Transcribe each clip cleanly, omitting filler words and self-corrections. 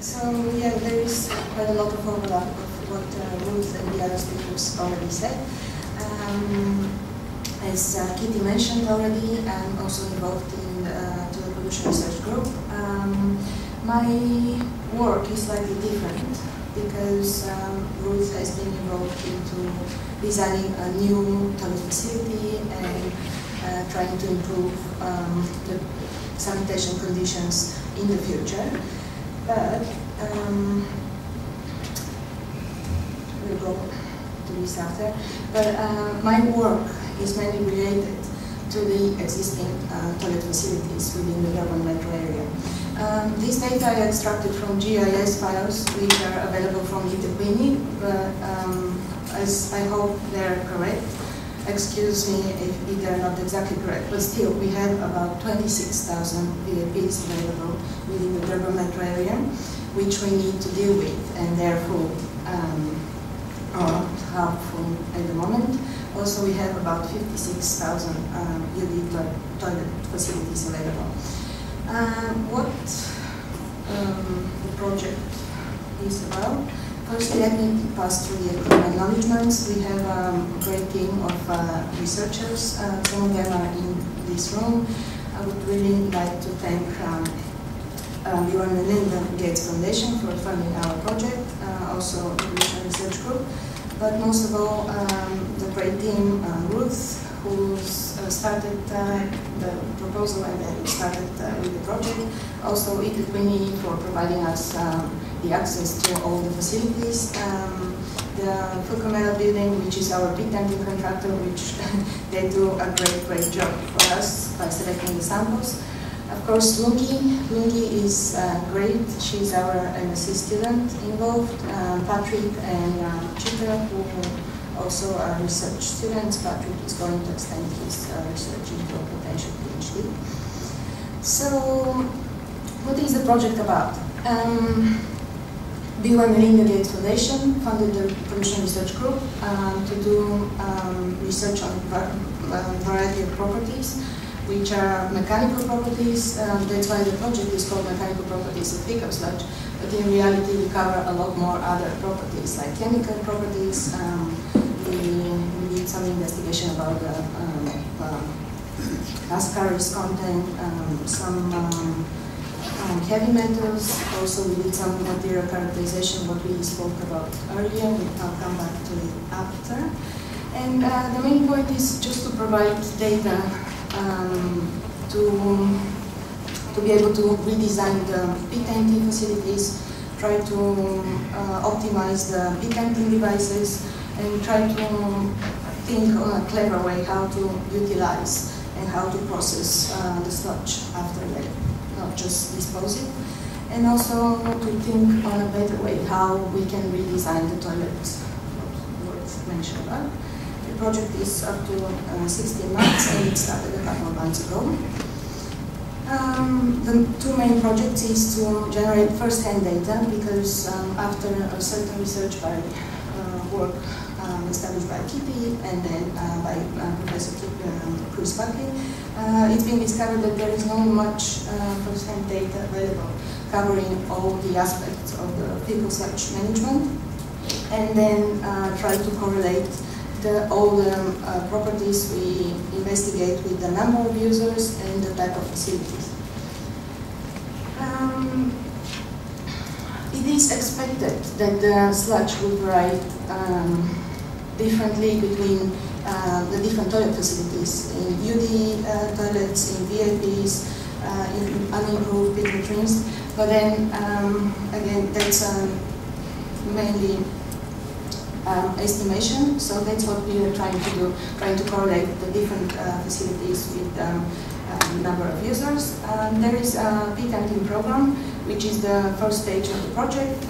So yeah, there is quite a lot of overlap of what Ruth and the other speakers already said. As Kitty mentioned already, I'm also involved in the pollution research group. My work is slightly different because Ruth has been involved into designing a new toilet facility and trying to improve the sanitation conditions in the future. But we'll go to this after. But my work is mainly related to the existing toilet facilities within the Durban metro area. This data I extracted from GIS files, which are available from Itaquini, but as I hope they're correct. Excuse me if they're not exactly correct, but still we have about 26,000 VAPs available within the Durban metro area, which we need to deal with, and therefore are helpful at the moment. Also, we have about 56,000 UV toilet facilities available. What the project is about? First, let me pass through the acknowledgements. We have a great team of researchers. Some of them are in this room. I would really like to thank Melinda Gates Foundation for funding our project, also the Pollution Research Group. But most of all, the great team, Ruth, who started the proposal and then started with the project. Also, Itaquini for providing us the access to all the facilities. The Velkushanova building, which is our big tanking contractor, which they do a great job for us by selecting the samples. Of course, Lungi is great. She's our MSc student involved. Patrick and Chitra, who also are research students. Patrick is going to extend his research into a potential PhD. So, what is the project about? Melinda Gates Foundation funded the Pollution Research Group to do research on a variety of properties, which are mechanical properties. That's why the project is called Mechanical Properties of Faecal Sludge. But in reality, we cover a lot more other properties, like chemical properties. We did some investigation about the ascaris content, some heavy metals. Also, we did some material characterization, what we spoke about earlier. I'll come back to it after. And the main point is just to provide data to be able to redesign the pit tanking facilities, try to optimize the pit tanking devices, and try to think on a clever way how to utilize and how to process the sludge after that, not just dispose it. And also to think on a better way how we can redesign the toilets, what mentioned about. The project is up to 16 months and it started a couple of months ago. The two main projects is to generate first-hand data because after a certain research by work established by Kitty and then by Professor Chris Buckley, it's been discovered that there is not much first-hand data available covering all the aspects of the Faecal Sludge Management, and then try to correlate all the properties we investigate with the number of users and the type of facilities. It is expected that the sludge will vary differently between the different toilet facilities, in UD toilets, in VIPs, in unimproved pit latrines. But then, again, that's mainly estimation, so that's what we are trying to do, trying to correlate the different facilities with number of users. There is a pit tanking program, which is the first stage of the project,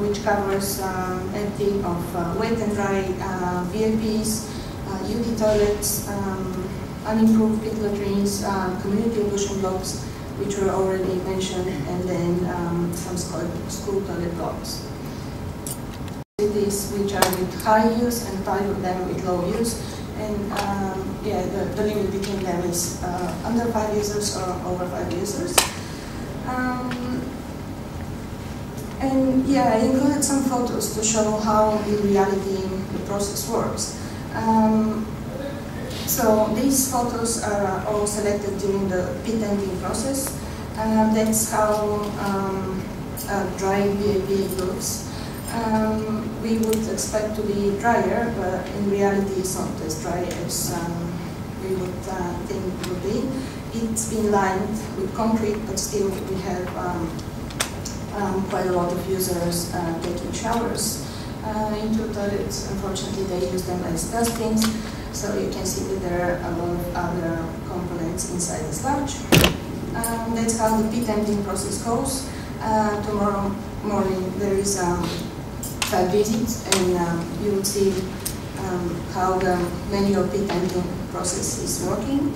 which covers emptying of wet and dry VIPs, UD toilets, unimproved pit latrines, community pollution blocks, which were already mentioned, and then some school toilet blocks. Cities which are with high use and 5 of them with low use, and yeah, the limit between them is under 5 users or over 5 users. And yeah, I included some photos to show how in reality the process works. So these photos are all selected during the pit emptying process. That's how a dry BAP looks. We would expect to be drier, but in reality it's not as dry as we would think it would be. It's been lined with concrete, but still we have quite a lot of users taking showers into toilets. Unfortunately, they use them as dustbins, so you can see that there are a lot of other components inside the sludge. That's how the pit emptying process goes. Tomorrow morning there is a site visit, and you will see how the manual pit emptying process is working.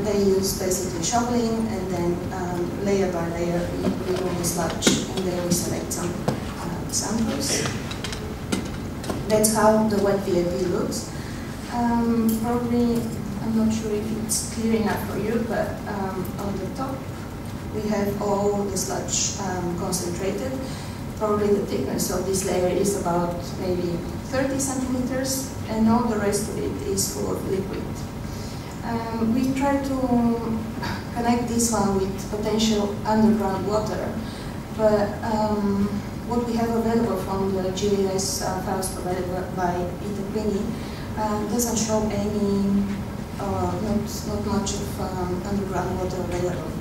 They use basically shoveling, and then layer by layer we remove the sludge, and then we select some samples. That's how the wet BAP looks. Probably, I'm not sure if it's clear enough for you, but on the top we have all the sludge concentrated. Probably the thickness of this layer is about maybe 30 centimeters, and all the rest of it is full of liquid. We try to connect this one with potential underground water, but what we have available from the GIS files provided by Itaquini doesn't show any, not much of underground water available.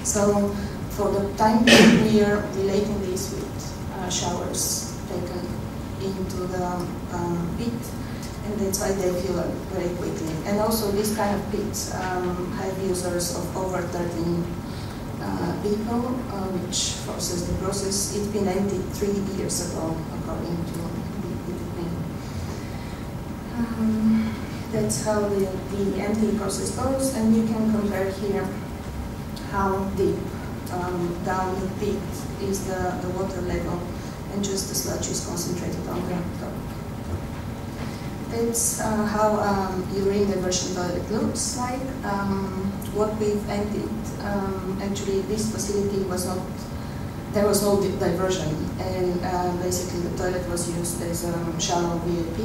So for the time being, we are relating this with showers taken into the pit, and that's why they fill up very quickly. And also these kind of pits have users of over 13 people, which forces the process. It's been emptied 3 years ago, according to the that's how the emptying process goes, and you can compare here how deep down the pit is the water level, and just the sludge is concentrated on the top. That's how urine diversion toilet looks like. What we've emptied, actually this facility was not, there was no diversion, and basically the toilet was used as a shallow BAP.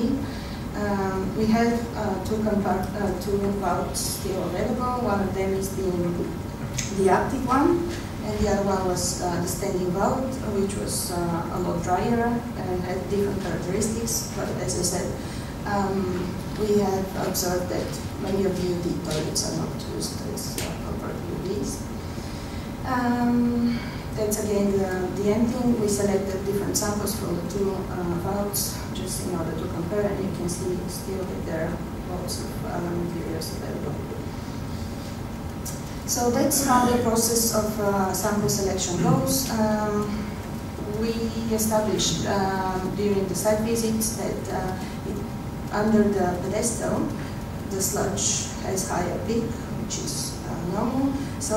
We have two valves still available. One of them is the active one, and the other one was the standing valve, which was a lot drier and had different characteristics. But as I said, we have observed that many of the UD toilets are not used as proper UDs. That's again the emptying. We selected different samples from the two valves just in order to compare, and you can see still that there are lots of materials available. So that's how the process of sample selection goes. We established during the site visits that under the pedestal, the sludge has higher peak, which is normal. So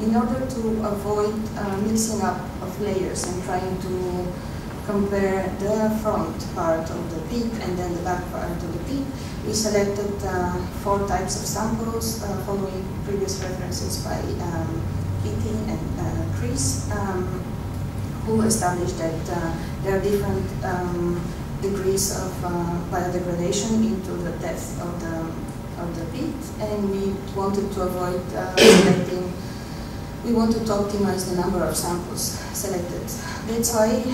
in order to avoid mixing up of layers and trying to compare the front part of the pit and then the back part of the pit, we selected 4 types of samples following previous references by Kitty and Chris, who established that there are different degrees of biodegradation into the depth of the pit, and we wanted to avoid selecting. We wanted to optimize the number of samples selected. That's why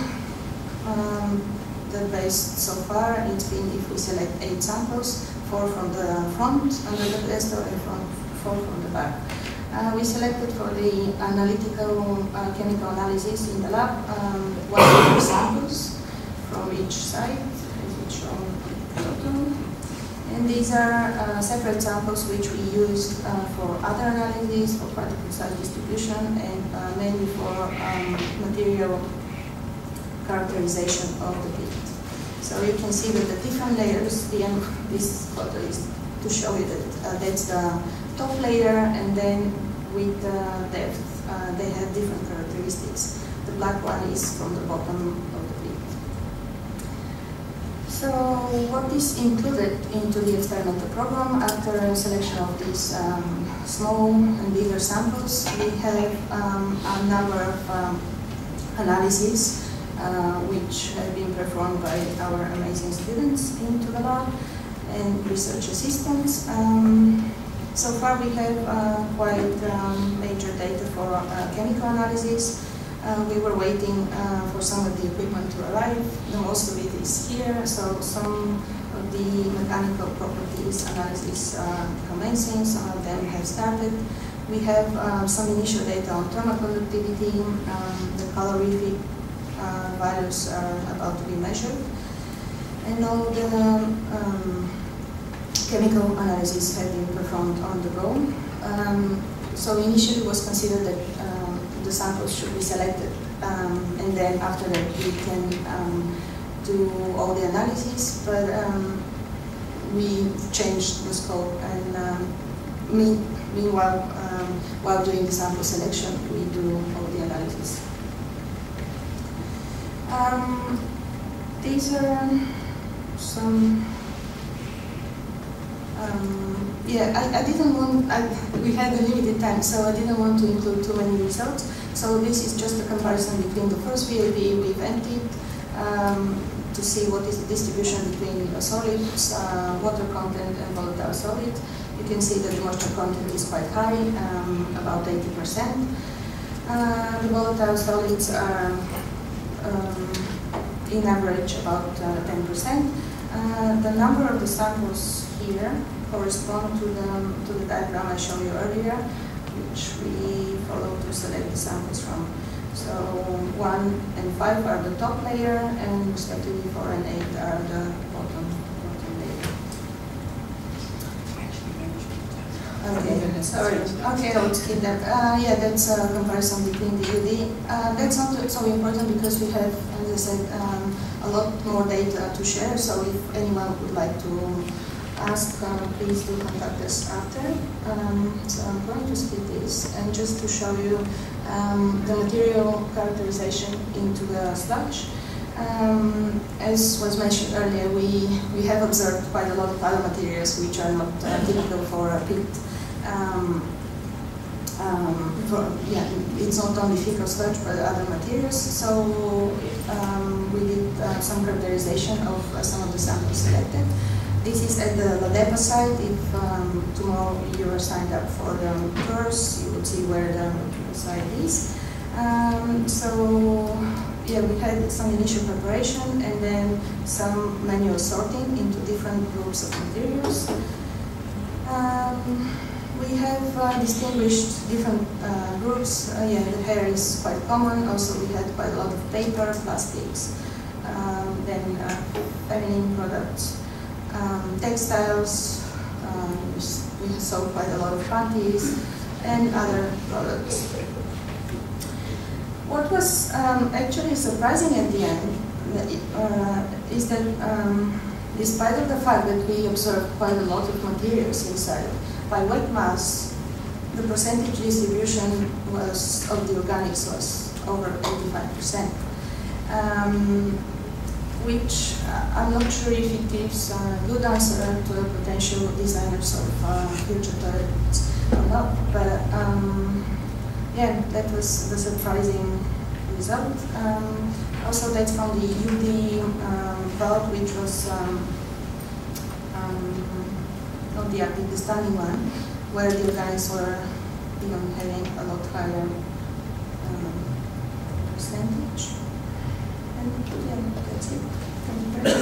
the best so far it's been if we select 8 samples, 4 from the front under the pedestal and 4 from the back. We selected for the analytical chemical analysis in the lab 100 samples from each side, as it's shown at the bottom. And these are separate samples which we used for other analyses, for particle size distribution, and mainly for material characterization of the pit. So you can see that the different layers, this photo is to show you that that's the top layer, and then with the depth, they have different characteristics. The black one is from the bottom of the pit. So what is included into the experimental program after selection of these small and bigger samples? We have a number of analysis, which have been performed by our amazing students into the lab and research assistants. So far we have quite major data for chemical analysis. We were waiting for some of the equipment to arrive. The most of it is here, so some of the mechanical properties analysis commencing, some of them have started. We have some initial data on thermal conductivity, the calorific values are about to be measured, and all the chemical analysis have been performed on the go. So initially it was considered that the samples should be selected, and then after that we can do all the analysis, but we changed the scope, and meanwhile, while doing the sample selection, we do all the analysis. These are some, I didn't want, we had a limited time, so I didn't want to include too many results. So this is just a comparison between the first VAB we've emptied to see what is the distribution between solids, water content, and volatile solids. You can see that the moisture content is quite high, about 80%. The volatile solids are in average about 10%. The number of the samples here correspond to the diagram I showed you earlier, which we follow to select the samples from. So 1 and 5 are the top layer, and respectively 4 and 8 are the bottom layer. Okay, sorry. Okay, I'll skip that. Yeah, that's a comparison between the UD. That's not so important because we have, as I said, a lot more data to share. So if anyone would like to ask, please do contact us after. So I'm going to skip this, and just to show you the material characterization into the sludge. As was mentioned earlier, we have observed quite a lot of other materials which are not typical for a pit. It's not only fecal sludge but other materials. So we did some characterization of some of the samples selected. This is at the LADEPA site. If tomorrow you are signed up for the tours, you would see where the site is. So yeah, we had some initial preparation and then some manual sorting into different groups of materials. We have distinguished different groups. Yeah, the hair is quite common. Also, we had quite a lot of paper, plastics, then feminine products, textiles. We sold quite a lot of panties and other products. What was actually surprising at the end is that despite of the fact that we observed quite a lot of materials inside, by wet mass, the percentage distribution was of the organics was over 85%, which I'm not sure if it gives a good answer to the potential designers of future toilets or not, but yeah, that was the surprising result. Also, that's from the UD route, which was not the active, the standing one, where the organics were even having a lot higher percentage. And yeah, that's it. Thank you very much.